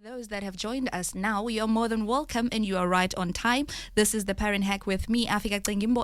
Those that have joined us now, you're more than welcome and you are right on time. This is the Parent Hack with me, Afika.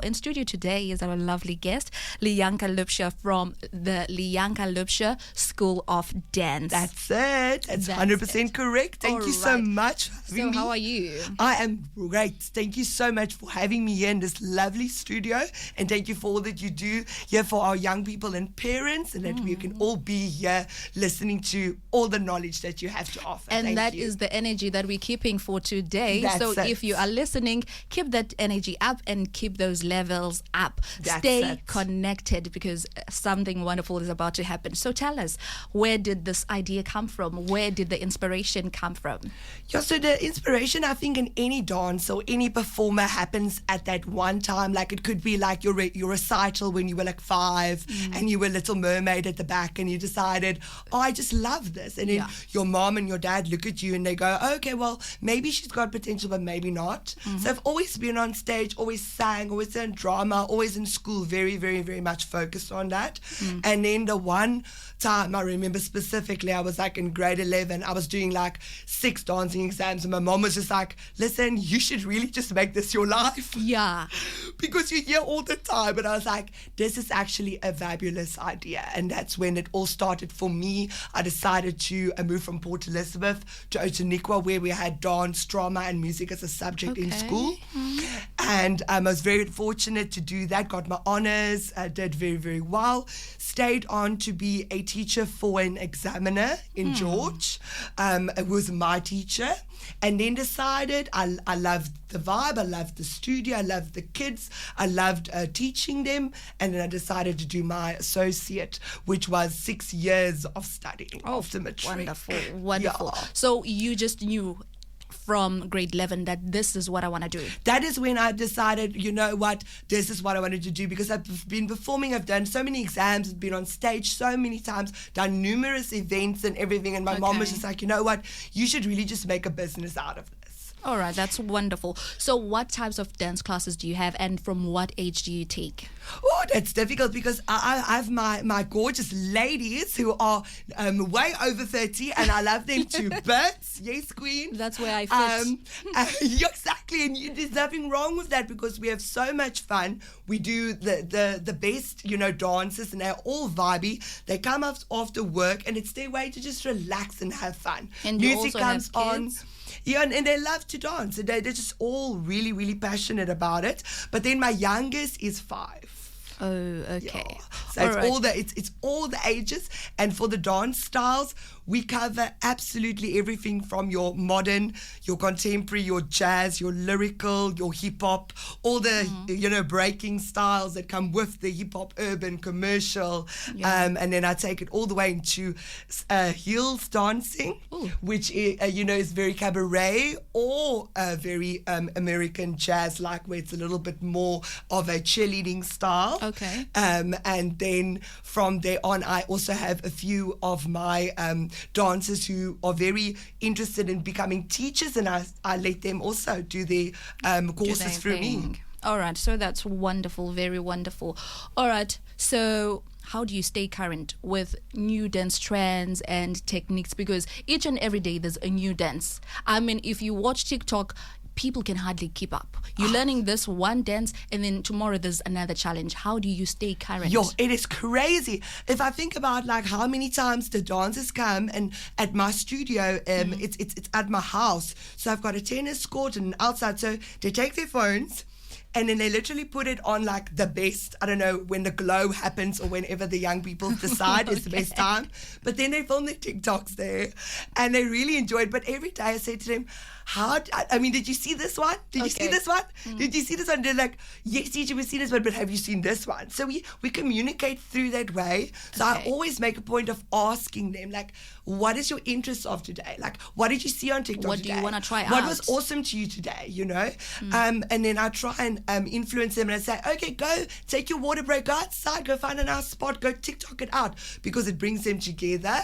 In studio today is our lovely guest, Leanka Laubscher from the Leanka Laubscher School of Dance. That's it. That's 100% correct. Thank you so much for having me. So how are you? I am great. Thank you so much for having me here in this lovely studio. And thank you for all that you do here for our young people and parents, and that we can all be here listening to all the knowledge that you have to offer. And Thank that you. is the energy that we're keeping for today. That's so it. if you are listening, keep that energy up and keep those levels up. That's Stay it. connected because something wonderful is about to happen. So tell us, where did this idea come from? Where did the inspiration come from? Yeah, so the inspiration, I think, in any dance or any performer happens at that one time. Like, it could be like your recital when you were like 5 and you were Little Mermaid at the back and you decided, oh, I just love this. And then your mom and your dad look at you and they go, okay, well, maybe she's got potential, but maybe not. So I've always been on stage, always sang, always done drama, always in school, very, very, very much focused on that. And then the one time I remember specifically, I was like in grade 11, I was doing like 6 dancing exams and my mom was just like, listen, you should really just make this your life. Yeah. Because you hear all the time. And I was like, this is actually a fabulous idea. And that's when it all started for me. I decided to move from Port Elizabeth to Otaniqua, where we had dance, drama and music as a subject in school. And I was very fortunate to do that, got my honours, did very, very well, stayed on to be a teacher for an examiner in George, who was my teacher, and then decided I loved the vibe, I loved the studio, I loved the kids, I loved teaching them, and then I decided to do my associate, which was 6 years of studying after matric. Wonderful. Yeah. So you just knew from grade 11 that this is what I want to do. That is when I decided, you know what, this is what I wanted to do, because I've been performing, I've done so many exams, I've been on stage so many times, done numerous events and everything, and my mom was just like, you know what, you should really just make a business out of this. All right, that's wonderful. So what types of dance classes do you have and from what age do you take? Oh, that's difficult because I have my gorgeous ladies who are way over 30 and I love them to bits. Yes, queen. That's where I fit. Exactly, and there's nothing wrong with that because we have so much fun. We do the best, dances, and they're all vibey. They come up after work and it's their way to just relax and have fun. And you music also comes have on. kids? Yeah, and they love to dance. They're just all really, really passionate about it. But then my youngest is 5. Oh, okay. Yeah. So it's all the ages, and for the dance styles, we cover absolutely everything from your modern, your contemporary, your jazz, your lyrical, your hip hop, all the breaking styles that come with the hip hop, urban, commercial, and then I take it all the way into heels dancing, which is very cabaret or very American jazz, like where it's a little bit more of a cheerleading style. Okay. And then from there on, I also have a few of my dancers who are very interested in becoming teachers, and I let them also do their courses through me. All right, so that's wonderful, very wonderful. All right, so how do you stay current with new dance trends and techniques? Because each and every day there's a new dance. I mean, if you watch TikTok, people can hardly keep up. You're learning this one dance and then tomorrow there's another challenge. How do you stay current? It is crazy. If I think about like how many times the dancers come and at my studio, it's at my house. So I've got a tennis court and outside. So they take their phones and then they literally put it on like the best, I don't know, when the glow happens or whenever the young people decide is the best time. But then they film their TikToks there and they really enjoy it. But every day I say to them, did you see this one? Did you see this one? Did you see this one? They're like, yes, teacher, we've seen this one, but have you seen this one? So we communicate through that way. So I always make a point of asking them, like, what is your interest of today? Like, what did you see on TikTok What today? do you want to try out? What was awesome to you today, And then I try and influence them and I say, okay, go take your water break, go outside, go find a nice spot, go TikTok it out, because it brings them together.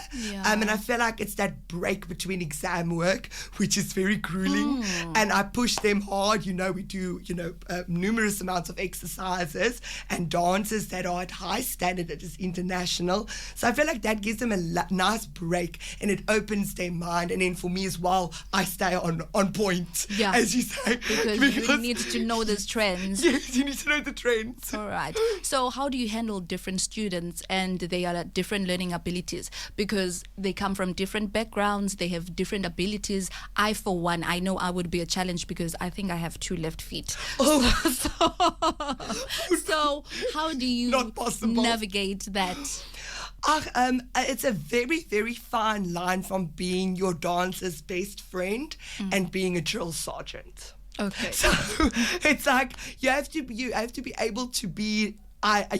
And I feel like it's that break between exam work, which is very grueling, and I push them hard. We do, numerous amounts of exercises and dances that are at high standard, that is international. So I feel like that gives them a nice break and it opens their mind. And then for me as well, I stay on point, as you say. Because you need to know those trends. Yes, you need to know the trends. All right. So how do you handle different students and they are at different learning abilities? Because they come from different backgrounds, they have different abilities. I, for one, I know I would be a challenge because I think I have 2 left feet. So how do you navigate that? It's a very, very fine line from being your dancer's best friend and being a drill sergeant. Okay. So it's like you have to be able to be.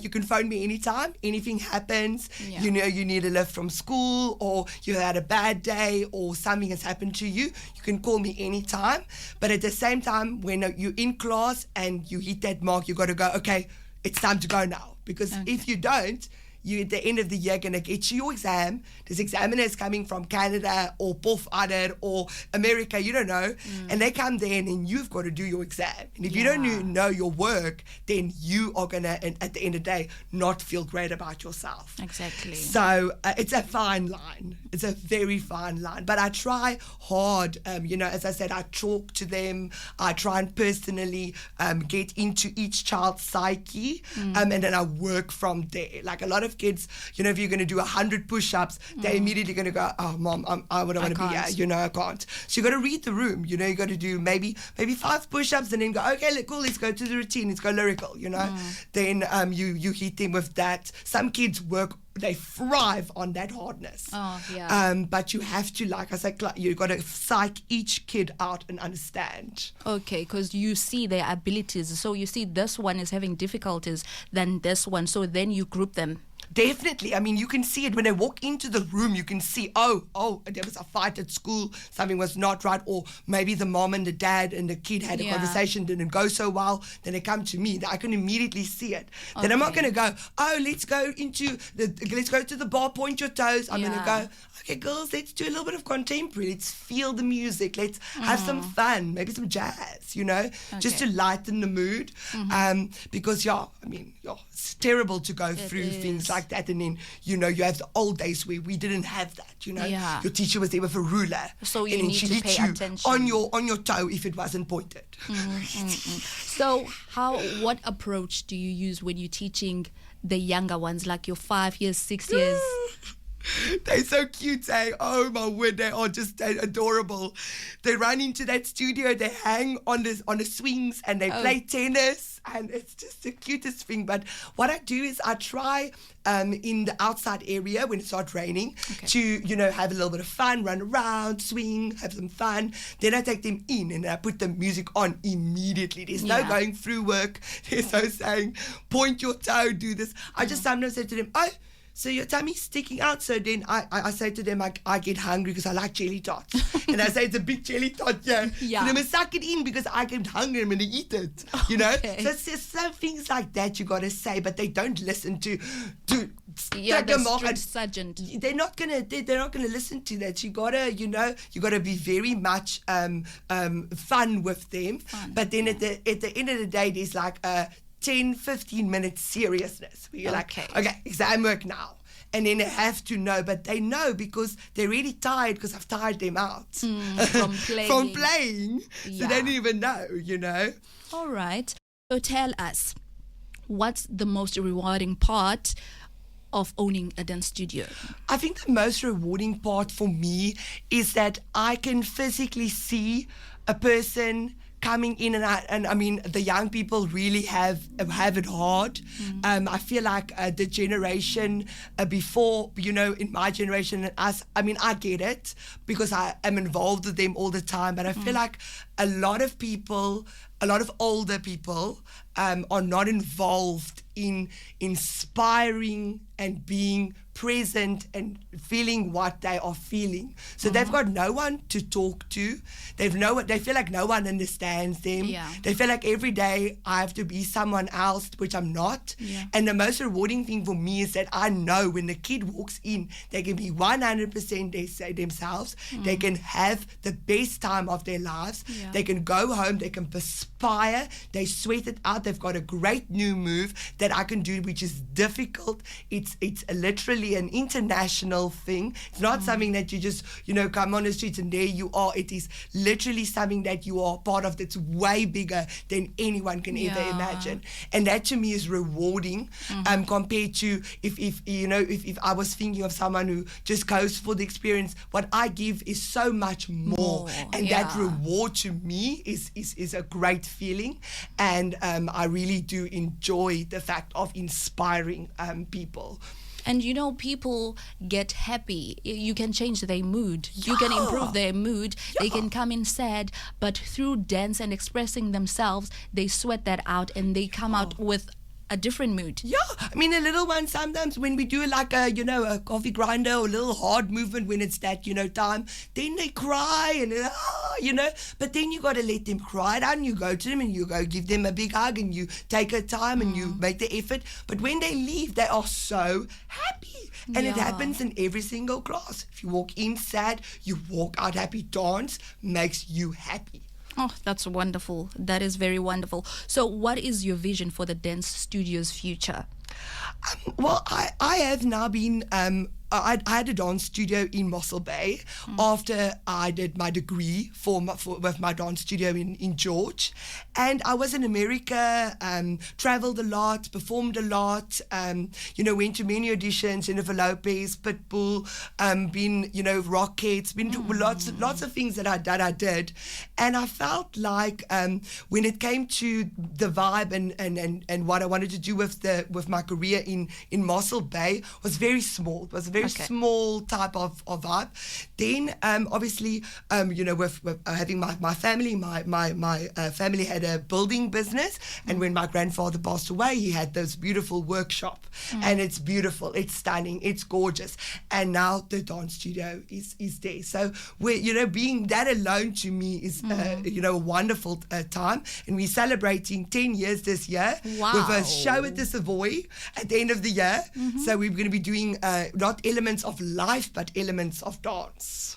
You can phone me anytime. Anything happens. Yeah. You need a lift from school, or you had a bad day, or something has happened to you. You can call me anytime. But at the same time, when you're in class and you hit that mark, you got to go. Okay, it's time to go now. Because if you don't, you at the end of the year going to get to your exam. There's examiners coming from Canada or Puff Adder or America, you don't know, and they come there and then you've got to do your exam. And if you don't know your work, then you are going to, at the end of the day, not feel great about yourself. Exactly. So it's a fine line. It's a very fine line. But I try hard, as I said, I talk to them. I try and personally get into each child's psyche, and then I work from there. Like a lot of kids, if you're going to do 100 push-ups, they're immediately going to go, oh, Mom, I wouldn't want to be here. I can't. So you got to read the room. You got to do maybe 5 push-ups and then go, okay, cool, let's go to the routine. Let's go lyrical, Then you hit them with that. Some kids they thrive on that hardness. Oh, yeah. But you have to, like I said, you got to psych each kid out and understand. Okay, because you see their abilities. So you see this one is having difficulties than this one. So then you group them. Definitely. I mean, you can see it when they walk into the room. You can see, oh, there was a fight at school. Something was not right. Or maybe the mom and the dad and the kid had a conversation, didn't go so well. Then they come to me. I can immediately see it. Okay. Then I'm not going to go, let's go to the bar, point your toes. I'm going to go, okay, girls, let's do a little bit of contemporary. Let's feel the music. Let's have some fun. Maybe some jazz, just to lighten the mood. Because, it's terrible to go through things like that. And then, you have the old days where we didn't have that, Your teacher was there with a ruler. So you and need she to hit pay you attention. on your toe if it wasn't pointed. So what approach do you use when you're teaching the younger ones, like your 5 years, 6 years? They're so cute, eh? Oh my word, they are just adorable. They run into that studio, they hang on the swings and they play tennis, and it's just the cutest thing. But what I do is I try in the outside area when it starts raining to, have a little bit of fun, run around, swing, have some fun. Then I take them in and I put the music on immediately. There's no going through work. There's no saying, point your toe, do this. I just sometimes say to them, so your tummy's sticking out. So then I say to them, I get hungry because I like jelly tots. And I say, it's a big jelly tot, yeah. So then I suck it in because I get hungry, I'm going to eat it, So it's just some things like that you got to say, but they don't listen to the strict sergeant. They're not gonna listen to that. You gotta be very much fun with them. But then at the end of the day, there's like a 10-15 minute seriousness where you're like, okay, exam work now. And then they have to know, but they know because they're really tired because I've tired them out from playing. From playing. So they don't even know, All right. So tell us, what's the most rewarding part of owning a dance studio? I think the most rewarding part for me is that I can physically see a person coming in and I mean the young people really have it hard. I feel like the generation before, in my generation and us, I mean I get it because I am involved with them all the time, but I feel like a lot of people a lot of older people are not involved in inspiring and being present and feeling what they are feeling. So they've got no one to talk to. They feel like no one understands them. Yeah. They feel like every day I have to be someone else, which I'm not. Yeah. And the most rewarding thing for me is that I know when the kid walks in, they can be 100% themselves. They can have the best time of their lives. Yeah. They can go home, they can perspire, they sweat it out. They've got a great new move that I can do, which is difficult. It's literally an international thing. It's not something that you just, come on the streets and there you are. It is literally something that you are part of that's way bigger than anyone can ever imagine. And that to me is rewarding compared to if I was thinking of someone who just goes for the experience. What I give is so much more. And that reward to me is a great feeling. And I really do enjoy the fact of inspiring people. And people get happy. You can change their mood. You can improve their mood. They can come in sad, but through dance and expressing themselves, they sweat that out and they come out with a different mood. Yeah, I mean, a little one, sometimes when we do like a coffee grinder or a little hard movement when it's that, time, then they cry and, but then you got to let them cry down. You go to them and you go give them a big hug and you take a time and you make the effort. But when they leave, they are so happy. And it happens in every single class. If you walk in sad, you walk out happy. Dance makes you happy. Oh, that's wonderful. That is very wonderful. So what is your vision for the dance studio's future? Well, I have now been... I had a dance studio in Mossel Bay after I did my degree with my dance studio in George. And I was in America, traveled a lot, performed a lot, went to many auditions, Jennifer Lopez, Pitbull, been, Rockettes, been to lots of things that I did. And I felt like when it came to the vibe and what I wanted to do with my career in Mossel Bay was very small. It was a very small type of vibe. Then obviously with having my family, my family had a building business, and when my grandfather passed away, he had this beautiful workshop, and it's beautiful, it's stunning, it's gorgeous, and now the dance studio is there. So we're being that alone to me is a wonderful time, and we're celebrating 10 years this year with a show at the Savoy at the end of the year. So we're going to be doing not elements of life, but elements of dance.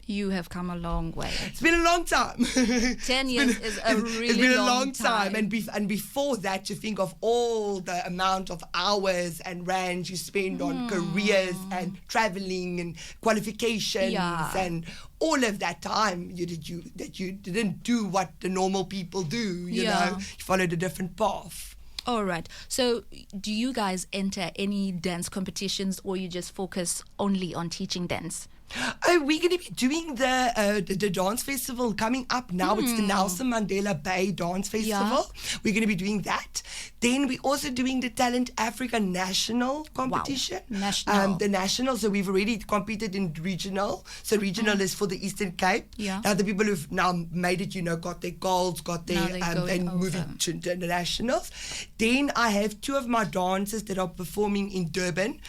You have come a long way. It's been a long time. 10 years is a really It's been a long time. And before that, to think of all the amount of hours and rands you spend on careers and traveling and qualifications and all of that time you didn't do what the normal people do. You know, you followed a different path. All right. So do you guys enter any dance competitions, or you just focus only on teaching dance? Oh, we're going to be doing the dance festival coming up now. It's the Nelson Mandela Bay Dance Festival. We're going to be doing that. Then we're also doing the Talent Africa National competition. National. The national. So we've already competed in regional. So regional is for the Eastern Cape. Now the people who've now made it, got their golds, got their and moving to the nationals. Then I have two of my dancers that are performing in Durban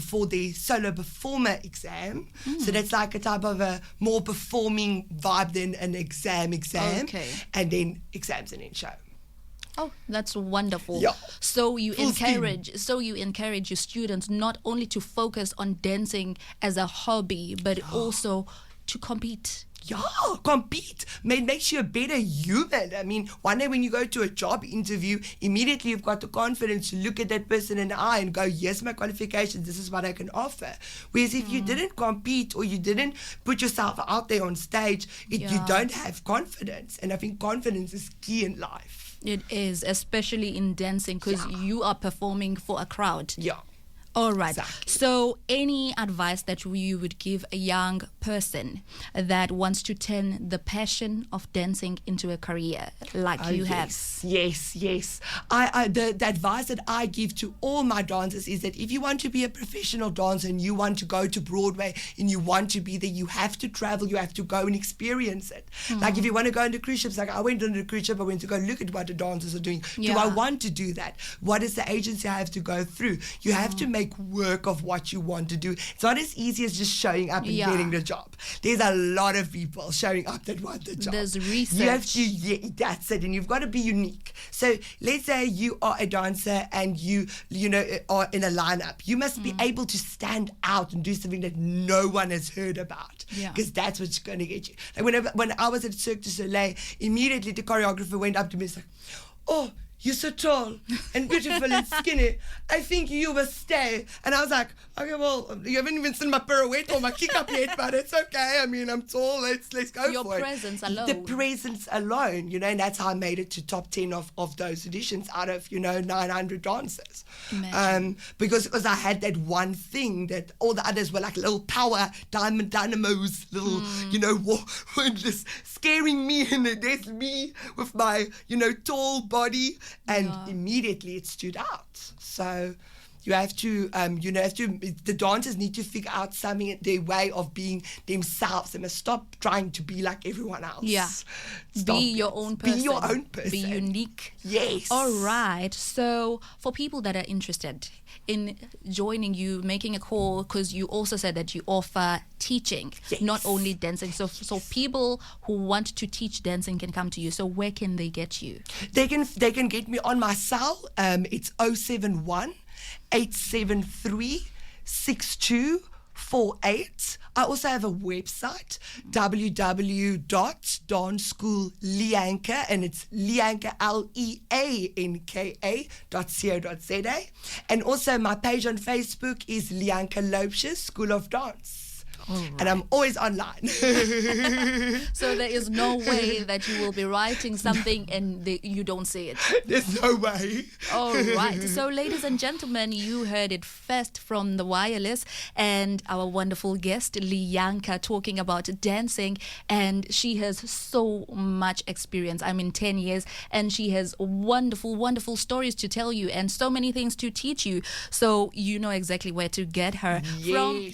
for the solo performer exam. So that's like a type of a more performing vibe than an exam. Okay. And then exams and then show. Oh, that's wonderful. Yeah. So you encourage your students not only to focus on dancing as a hobby, but also to compete. Yeah, compete. Makes you a better human. I mean, one day when you go to a job interview, immediately you've got the confidence to look at that person in the eye and go, yes, my qualifications, this is what I can offer. Whereas if you didn't compete or you didn't put yourself out there on stage, you don't have confidence. And I think confidence is key in life. It is, especially in dancing, because you are performing for a crowd. Yeah. All right. Exactly. So, any advice that you would give a young person that wants to turn the passion of dancing into a career, like you have? Yes. The advice that I give to all my dancers is that if you want to be a professional dancer and you want to go to Broadway and you want to be there, you have to travel, you have to go and experience it. Like if you want to go into cruise ships, like I went on a cruise ship, I went to go look at what the dancers are doing. Yeah. Do I want to do that? What is the agency I have to go through? You have to make work of what you want to do. It's not as easy as just showing up and getting the job. There's a lot of people showing up that want the job. There's research. You have to, that's it, and you've got to be unique. So let's say you are a dancer and you are in a lineup. You must be able to stand out and do something that no one has heard about, because that's what's going to get you. Like when I was at Cirque du Soleil, immediately the choreographer went up to me and was like, "Oh, you're so tall and beautiful and skinny. I think you will stay." And I was like, "Okay, well, you haven't even seen my pirouette or my kick up yet, but it's okay. I mean, I'm tall. Let's go for it." Your presence alone. The presence alone, and that's how I made it to top 10 of those auditions out of 900 dancers. Because I had that one thing that all the others were like little power dynamos, little were just scaring me, and there's me with my tall body. And immediately it stood out. So you have to, the dancers need to figure out something, their way of being themselves. They must stop trying to be like everyone else. Yeah. Be your own person. Be your own person. Be unique. Yes. All right. So for people that are interested in joining you, making a call, because you also said that you offer teaching, not only dancing. So people who want to teach dancing can come to you. So where can they get you? They can get me on my cell. It's 071 873 6248. I also have a website, www.danceschoolleanka, and it's Leanka, LEANKA.co.za. And also my page on Facebook is Leanka Laubscher, School of Dance. Right. And I'm always online. So there is no way that you will be writing something and you don't see it. There's no way. All right. So ladies and gentlemen, you heard it first from the wireless, and our wonderful guest, Leanka, talking about dancing, and she has so much experience. 10 years, and she has wonderful, wonderful stories to tell you and so many things to teach you. So you know exactly where to get her from.